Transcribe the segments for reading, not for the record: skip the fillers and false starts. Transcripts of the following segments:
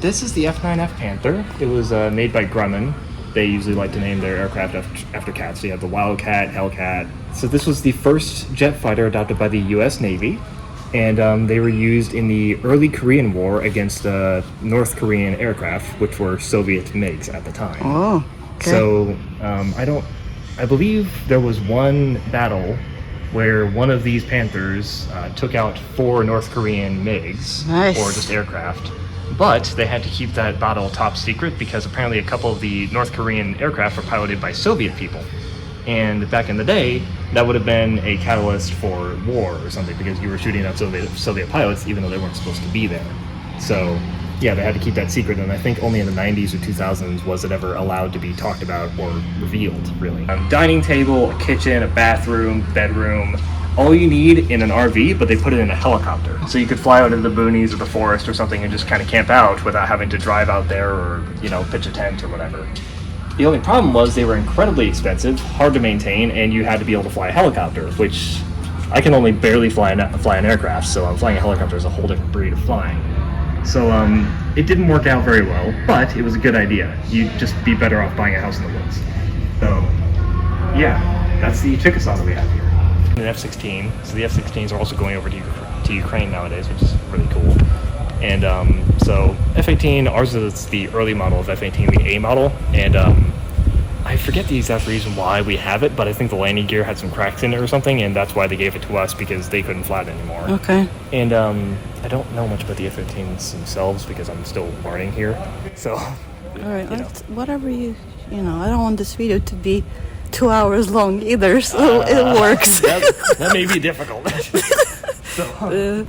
this is the F9F Panther. It was made by Grumman. They usually like to name their aircraft after cats. So you have the Wildcat, Hellcat. So this was the first jet fighter adopted by the U.S. Navy, and they were used in the early Korean War against North Korean aircraft, which were Soviet MiGs at the time. Oh, okay. So I believe there was one battle where one of these Panthers took out 4 North Korean MiGs, nice. or just aircraft. But they had to keep that battle top secret because apparently a couple of the North Korean aircraft were piloted by Soviet people. And back in the day, that would have been a catalyst for war or something, because you were shooting at Soviet pilots even though they weren't supposed to be there. So yeah, they had to keep that secret, and I think only in the 90s or 2000s was it ever allowed to be talked about or revealed, really. Dining table, a kitchen, a bathroom, bedroom, all you need in an RV, but they put it in a helicopter. So you could fly out into the boonies or the forest or something and just kind of camp out without having to drive out there or, pitch a tent or whatever. The only problem was they were incredibly expensive, hard to maintain, and you had to be able to fly a helicopter, which I can only barely fly an aircraft, so flying a helicopter is a whole different breed of flying. So it didn't work out very well, but it was a good idea. You'd just be better off buying a house in the woods. So yeah, that's the Chickasaw that we have here. An F-16, so the F-16s are also going over to Ukraine nowadays, which is really cool. And so F-18, ours is the early model of F-18, the A model, and I forget the exact reason why we have it, but I think the landing gear had some cracks in it or something, and that's why they gave it to us, because they couldn't fly it anymore. Okay. And I don't know much about the F-15s themselves because I'm still learning here. So, all right, whatever I don't want this video to be 2 hours long either, so it works. that may be difficult. So.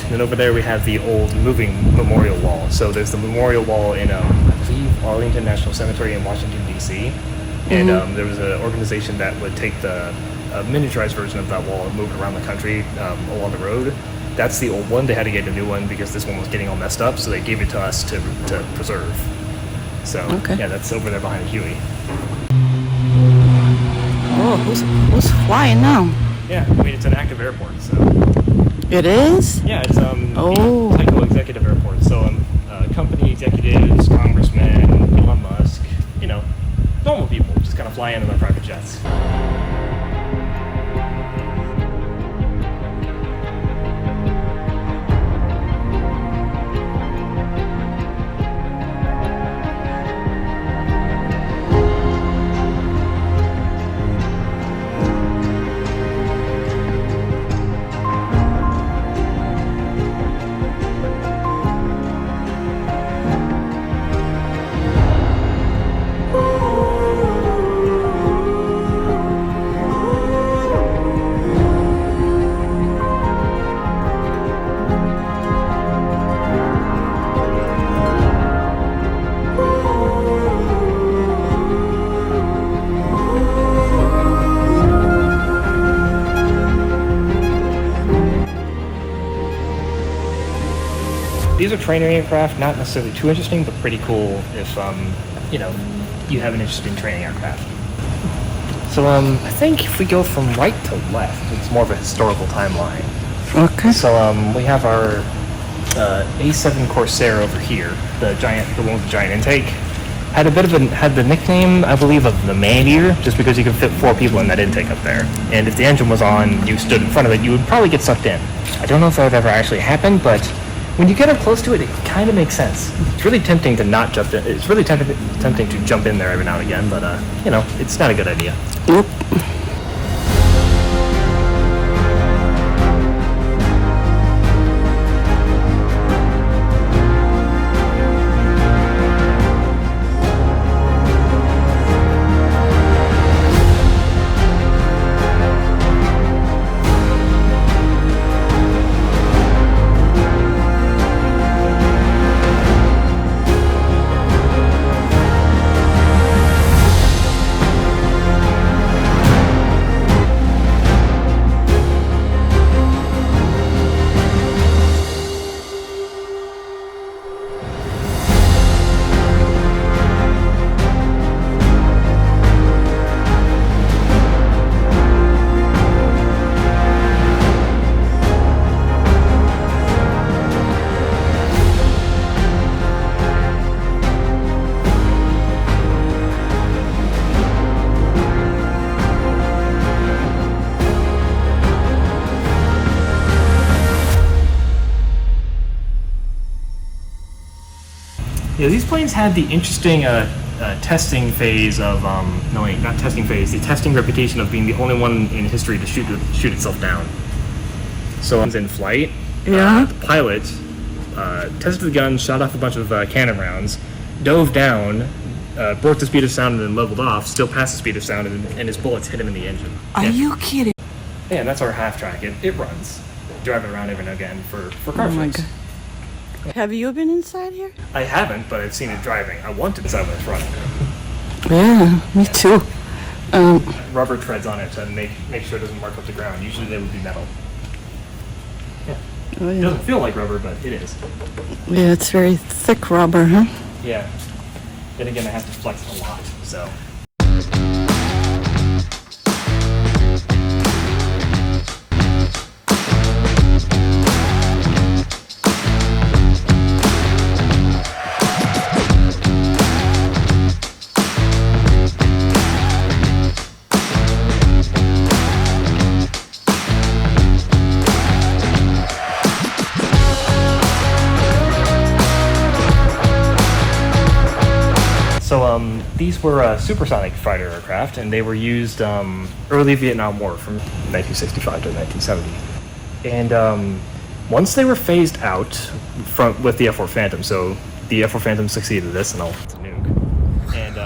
And over there we have the old moving memorial wall. So there's the memorial wall in, I believe, Arlington National Cemetery in Washington, D.C. And there was an organization that would take the miniaturized version of that wall and move it around the country along the road. That's the old one. They had to get a new one because this one was getting all messed up, so they gave it to us to preserve. So, yeah, that's over there behind Huey. Oh, who's flying now? Yeah, I mean, it's an active airport, so... It is? Yeah, it's the Tyco Executive Airport. So company executives, congressmen, Elon Musk, normal people. fly in their private jets. These are training aircraft, not necessarily too interesting, but pretty cool if, you know, you have an interest in training aircraft. So, I think if we go from right to left, it's more of a historical timeline. Okay. So, we have our A7 Corsair over here, the one with the giant intake. Had the nickname, I believe, of the man-eater, just because you could fit 4 people in that intake up there. And if the engine was on, you stood in front of it, you would probably get sucked in. I don't know if that would ever actually happen, but when you get up close to it, it kind of makes sense. It's really tempting to not jump in. It's really tempting to jump in there every now and again, but you know, it's not a good idea. Nope. Yeah, these planes had the interesting testing phase of no wait, not testing phase, the testing reputation of being the only one in history to shoot itself down. So I was in flight. Yeah. The pilot tested the gun, shot off a bunch of cannon rounds, dove down, broke the speed of sound, and then leveled off. Still passed the speed of sound, and his bullets hit him in the engine. Are you kidding? Yeah, and that's our half track. It runs. Drive it around every now and again for car Oh my shows. God. Have you been inside here? I haven't, but I've seen it driving. I want to decide when it's running. Yeah, me too. Rubber treads on it to make sure it doesn't mark up the ground. Usually they would be metal. Yeah. Oh, It yeah. doesn't feel like rubber, but it is. Yeah, it's very thick rubber, huh? Yeah. Then again, I have to flex a lot, so. So these were supersonic fighter aircraft, and they were used early Vietnam War from 1965 to 1970. And once they were phased out with the F-4 Phantom, so the F-4 Phantom succeeded this, and it's a nuke. And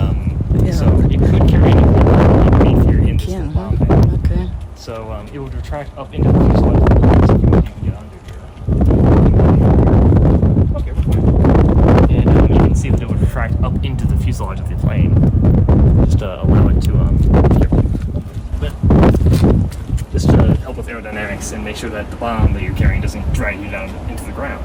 Yeah. so it could carry any underneath your engine Can, bomb huh? bay. Okay. So it would retract up into the fuselage of the plane, so if you can get under here. Okay, we're fine. And you can see that it would retract up into the fuselage of the plane. Just allow it to just to help with aerodynamics and make sure that the bomb that you're carrying doesn't drag you down into the ground.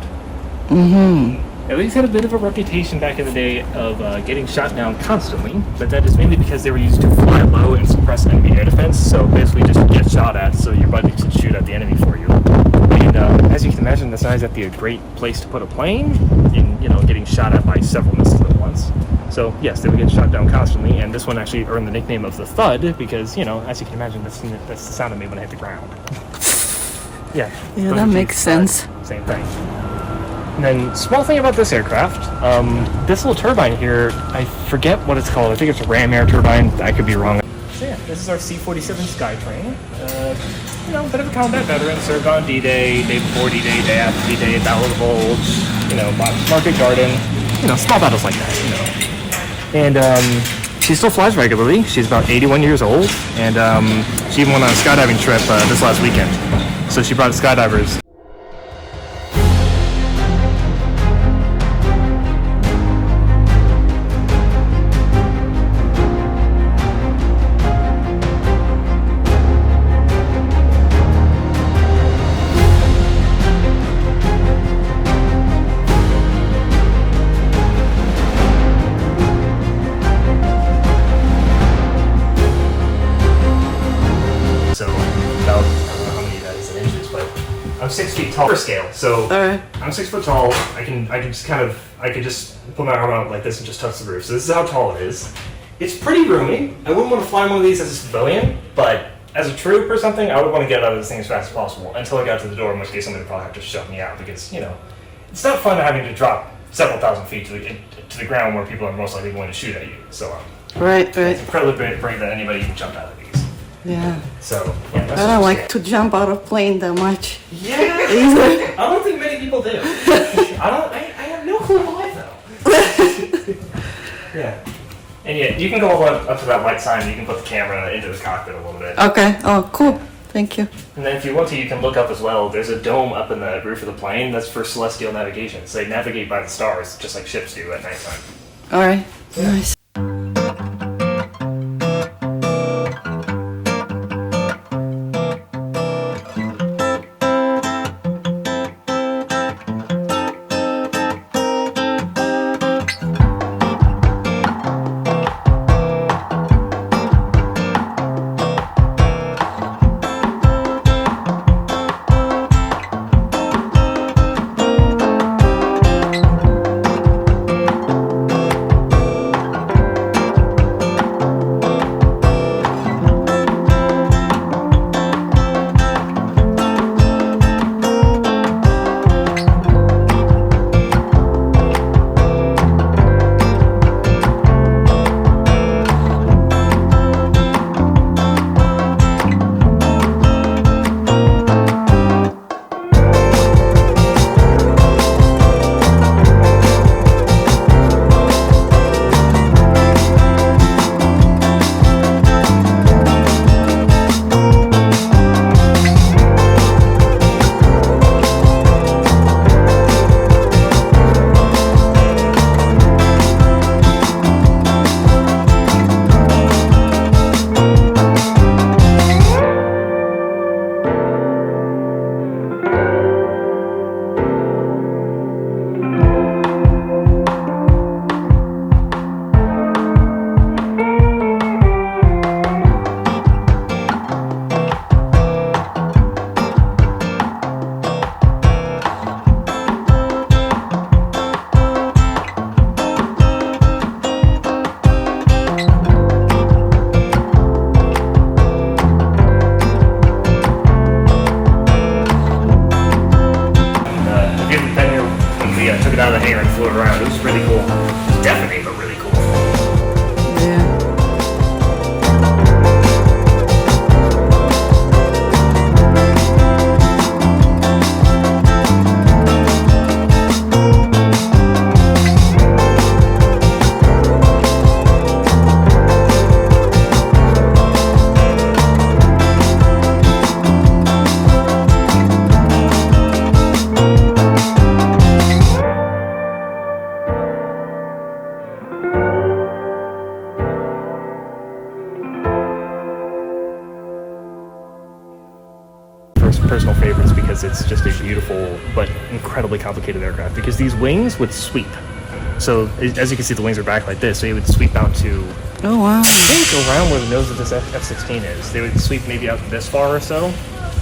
Mm-hmm. Now, these had a bit of a reputation back in the day of getting shot down constantly, but that is mainly because they were used to fly low and suppress enemy air defense, so basically just get shot at so your buddy should shoot at the enemy for you. And as you can imagine, that's not exactly a great place to put a plane in, getting shot at by several missiles at once. So yes, they would get shot down constantly, and this one actually earned the nickname of the Thud because, you know, as you can imagine, that's the sound it made when it hit the ground. Yeah. Yeah, that makes sense. Same thing. And then, small thing about this aircraft, this little turbine here, I forget what it's called. I think it's a ram air turbine. I could be wrong. So yeah, this is our C-47 Skytrain. You know, bit of a combat veteran, served on D-Day, day before D-Day, day after D-Day, Battle of the Bulge, you know, Market Garden, you know, small battles like that, you know. And she still flies regularly. She's about 81 years old, and she even went on a skydiving trip this last weekend. So she brought skydivers. So about, I don't know how many that is in inches, but I'm 6 feet tall per scale. So Alright. I'm 6 foot tall. I can just put my arm out like this and just touch the roof. So this is how tall it is. It's pretty roomy. I wouldn't want to fly one of these as a civilian, but as a troop or something, I would want to get out of this thing as fast as possible until I got to the door, in which case somebody would probably have to shut me out because, you know, it's not fun having to drop several thousand feet to the ground where people are most likely going to shoot at you. So Right. it's incredibly brave that anybody even jumped out of these. Yeah. So yeah, that's I don't like scary. to jump out of plane that much. Yeah, Either. I don't think many people do. I have no clue why though. Yeah. And yeah, you can go up to that white sign. You can put the camera into the cockpit a little bit. Okay. Oh, cool. Thank you. And then if you want to, you can look up as well. There's a dome up in the roof of the plane. That's for celestial navigation. So they navigate by the stars, just like ships do at nighttime. All right. Nice. Took it out of the hangar and flew it around. It was really cool. It was deafening, but really cool. Yeah. Personal favorites because it's just a beautiful but incredibly complicated aircraft because these wings would sweep. So as you can see, the wings are back like this, so it would sweep out to, Oh, wow. I think, around where the nose of this F-16 is. They would sweep maybe out this far or so,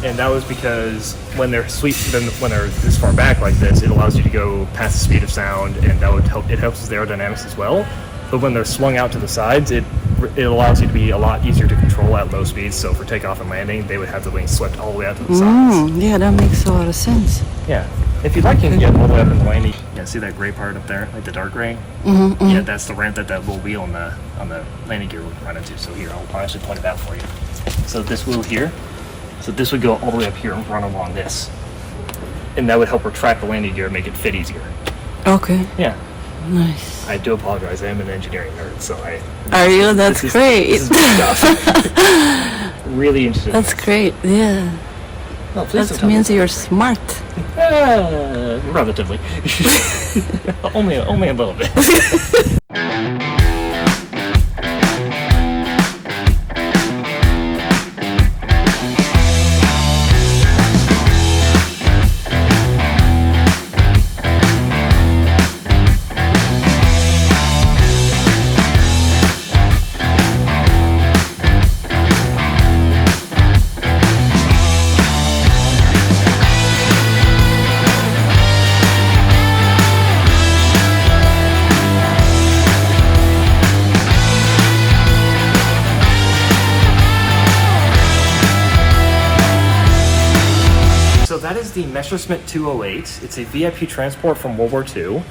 and that was because when they're when they're this far back like this, it allows you to go past the speed of sound, and that would help. It helps with the aerodynamics as well. but when they're swung out to the sides, it allows you to be a lot easier to control at low speeds. So for takeoff and landing, they would have the wings swept all the way out to the sides. Yeah, that makes a lot of sense. Yeah. If you'd like, you can get all the way up in the landing. Yeah, see that gray part up there, like the dark gray? Yeah, that's the ramp that little wheel on the landing gear would run into. So here, I'll actually point it out for you. So this wheel here, so this would go all the way up here and run along this. And that would help retract the landing gear and make it fit easier. Okay. Yeah. Nice. I do apologize. I am an engineering nerd, so I... Are you? That's great. This is good stuff. Really interesting. That's great, yeah. No, please That means you're smart. Relatively. only a little bit. So that is the Messerschmitt 208. It's a VIP transport from World War II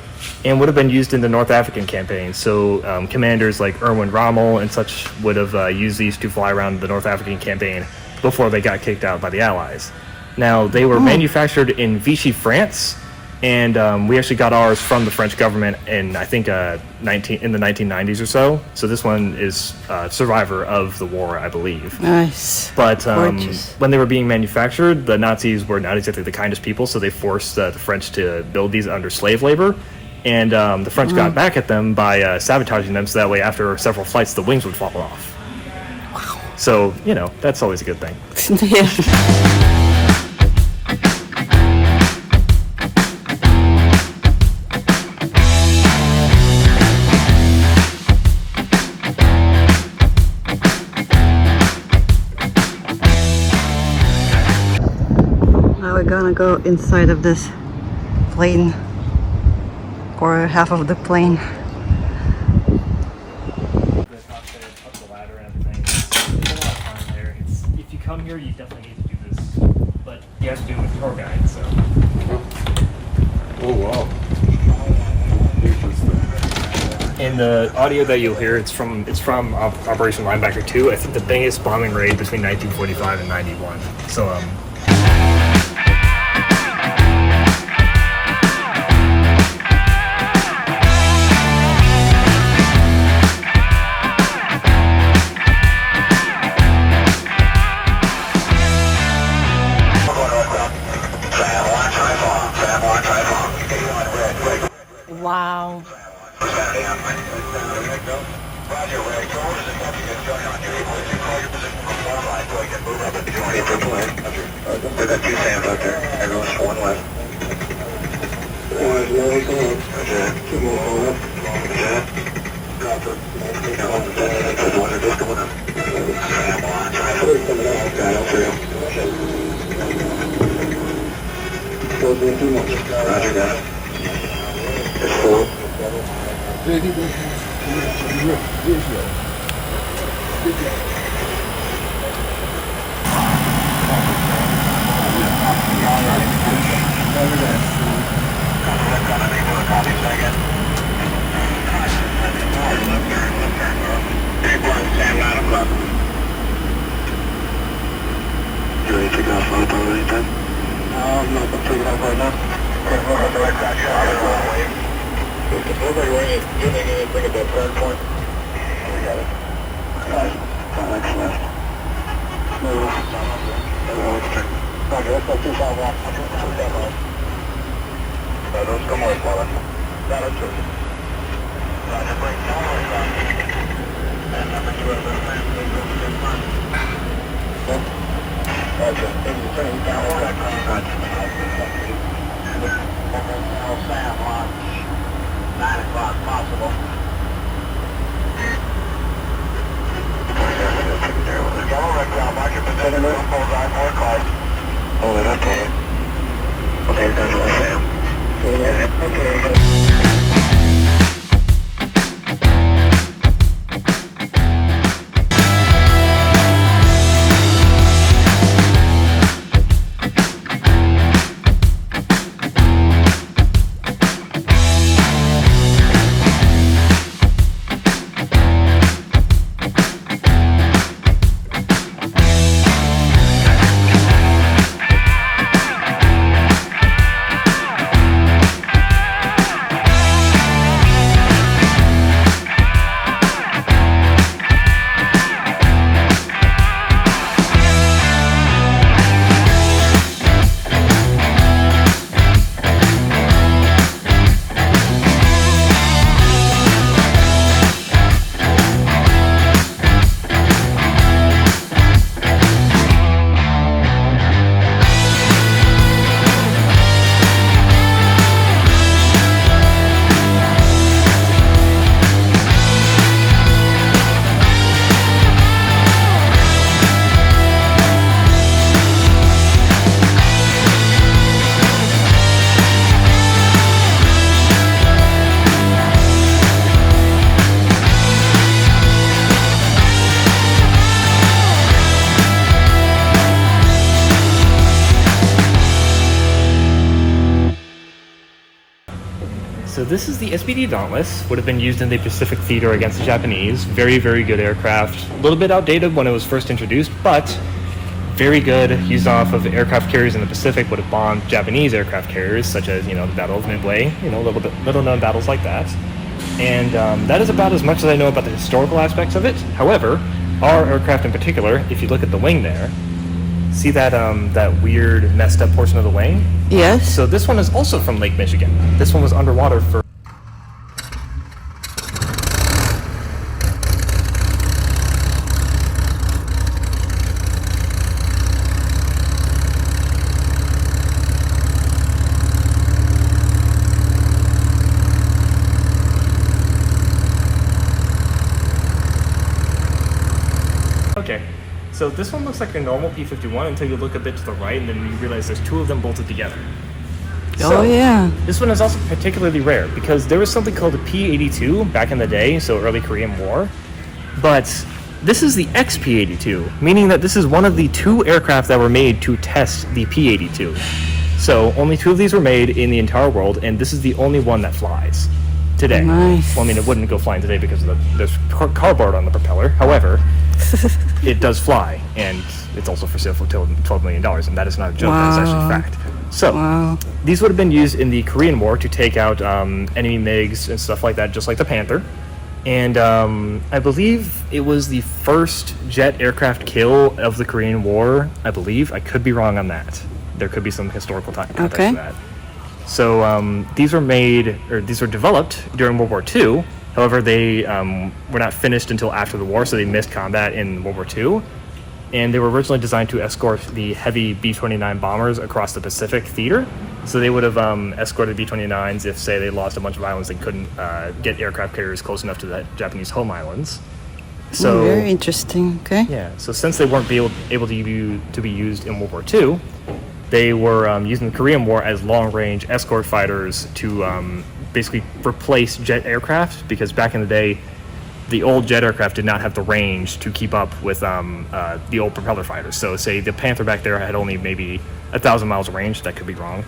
and would have been used in the North African campaign. So commanders like Erwin Rommel and such would have used these to fly around the North African campaign before they got kicked out by the Allies. Now, they were manufactured in Vichy, France, and we actually got ours from the French government in, I think, in the 1990s or so. So this one is a survivor of the war, I believe. Nice. But Gorgeous. when they were being manufactured, the Nazis were not exactly the kindest people, so they forced the French to build these under slave labor. And the French got back at them by sabotaging them, so that way after several flights, the wings would fall off. Wow. So, you know, that's always a good thing. Yeah. Now we're gonna go inside of this plane, or half of the plane. If you come here, you definitely need to do this, but you have to do it with a tour guide, so. Oh wow. And the audio that you'll hear, it's from Operation Linebacker 2. I think the biggest bombing raid between 1945 and 91. So Wow. We've got two Sams out there. Everyone's one left. Two more forward. One just going up. Sam on, try to got out through. Roger, got it. It's full. You ready to take off on the boat anytime? I'm not going to take it off right now. Looks like we're doing anything at that third point. We got it. Next left. Roger, let's go 251. Those come away, Paula. Got it, too. Roger, break down. And number 2 of the family will be in front. Roger, turning down. Roger. Sam, launch 9 o'clock possible. Yellow red ground, mark your position, bullseye, 4 o'clock. Hold it up, hold it. Okay, that's all, Sam. Okay. So this is the SBD Dauntless. Would have been used in the Pacific Theater against the Japanese. Very, very good aircraft. A little bit outdated when it was first introduced, but very good. Used off of aircraft carriers in the Pacific. Would have bombed Japanese aircraft carriers, such as the Battle of Midway. Little known battles like that. And that is about as much as I know about the historical aspects of it. However, our aircraft in particular, if you look at the wing there, see that weird messed up portion of the wing? Yes. So this one is also from Lake Michigan. This one was underwater for... Okay, so this one looks like a normal P-51 until you look a bit to the right, and then you realize there's two of them bolted together. Oh, yeah. This one is also particularly rare because there was something called a P-82 back in the day, so early Korean War. But this is the XP-82, meaning that this is one of the two aircraft that were made to test the P-82. So only two of these were made in the entire world, and this is the only one that flies today. Nice. Well, I mean, it wouldn't go flying today because there's cardboard on the propeller. However, it does fly, and it's also for sale for $12 million, and that is not a joke. Wow. That is actually fact. So, Wow. these would have been used in the Korean War to take out enemy MiGs and stuff like that, just like the Panther. And I believe it was the first jet aircraft kill of the Korean War, I believe. I could be wrong on that. There could be some historical context Okay. to that. So these were developed during World War II. However, they were not finished until after the war, so they missed combat in World War II. And they were originally designed to escort the heavy B-29 bombers across the Pacific theater. So they would have escorted B-29s if, say, they lost a bunch of islands and couldn't get aircraft carriers close enough to the Japanese home islands. So Very interesting. Okay. yeah, so since they weren't able to be used in World War II, they were using the Korean War as long-range escort fighters to basically replace jet aircraft, because back in the day, the old jet aircraft did not have the range to keep up with the old propeller fighters. So say the Panther back there had only maybe 1,000 miles of range. That could be wrong.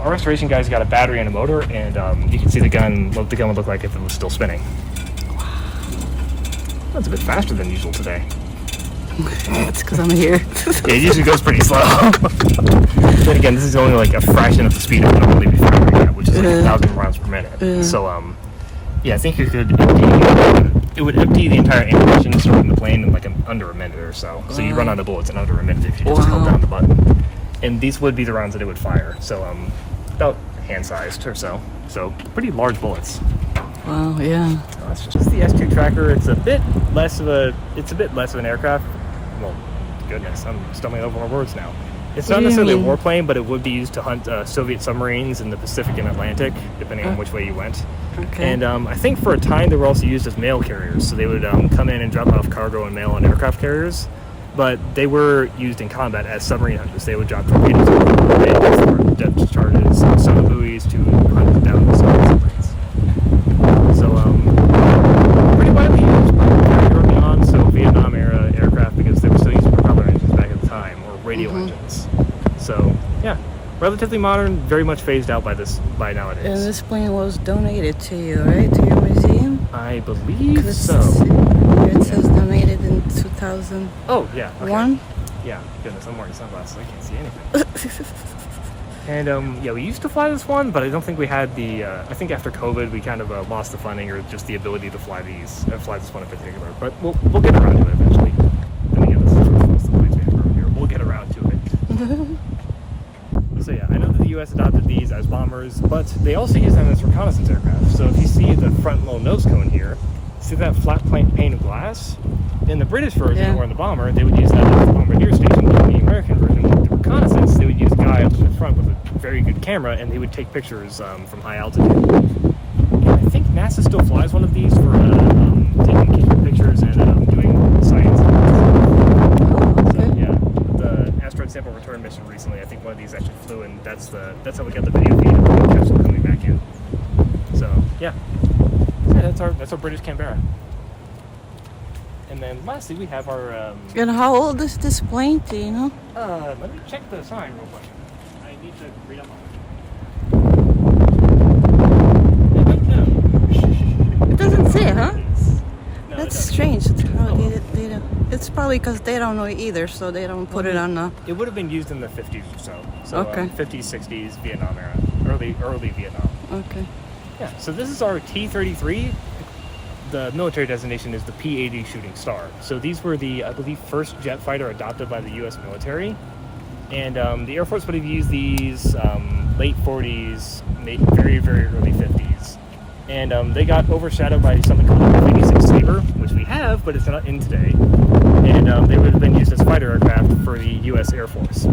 our restoration guys got a battery and a motor, and you can see the gun, what the gun would look like if it was still spinning. That's a bit faster than usual today. It's because I'm here. Yeah, it usually goes pretty slow. Then again, this is only like a fraction of the speed it would normally be firing at, which is like 1,000 rounds per minute. So, yeah, I think it would empty the entire ammunition stored in the plane in like under a minute or so. So you run out of bullets in under a minute if you just held down the button. And these would be the rounds that it would fire. So, about hand-sized or so. So, pretty large bullets. Wow, yeah. That's just the S2 tracker. It's a bit less of an aircraft. Well, goodness, I'm stumbling over my words now. It's not necessarily a warplane, but it would be used to hunt Soviet submarines in the Pacific and Atlantic, depending on which way you went. Okay. And I think for a time they were also used as mail carriers, so they would come in and drop off cargo and mail on aircraft carriers. But they were used in combat as submarine hunters. They would drop torpedoes for depth charges, sonar buoys to hunt down the submarines. So, pretty widely used by early on, so Vietnam era aircraft, because they were still using propeller engines back at the time, or radio engines. So, yeah, relatively modern, very much phased out by nowadays. And this plane was donated to you, right? To your museum? I believe so. It says donated in 2001. Oh, yeah. Okay. Yeah, goodness, I'm wearing sunglasses. I can't see anything. And yeah, we used to fly this one, but I don't think we had the. I think after COVID, we kind of lost the funding or just the ability to fly fly this one in particular. But we'll get around to it eventually. Then again, this is most of the planes we have around here. We'll get around to it. So yeah, I know that the U.S. adopted these as bombers, but they also use them as reconnaissance aircraft. So if you see the front little nose cone here, see that flat pane of glass? In the British version, or in the bomber, they would use that as the bombardier station. In the American version, with the reconnaissance, they would use a guy up in the front with a very good camera, and they would take pictures from high altitude. And I think NASA still flies one of these for taking pictures and doing science. So yeah, the asteroid sample return mission recently, I think one of these actually flew, and that's how we got the video feed of the capsule coming back in. So yeah, that's our British Canberra. And then lastly, we have our. And how old is this plane? Do you know? Let me check the sign real quick. I need to read up on it. I don't know. It doesn't say, huh? No, That's strange. They don't. It's probably because they don't know either, so they don't put it on the. It would have been used in the 50s or so. So Okay. 50s, 60s, Vietnam era, early Vietnam. Okay. Yeah. So this is our T-33. The military designation is the P-80 Shooting Star. So these were the, I believe, first jet fighter adopted by the U.S. military. And the Air Force would have used these late 40s, very, very early 50s. And they got overshadowed by something called the 86 Sabre, which we have, but it's not in today. And they would have been used as fighter aircraft for the U.S. Air Force.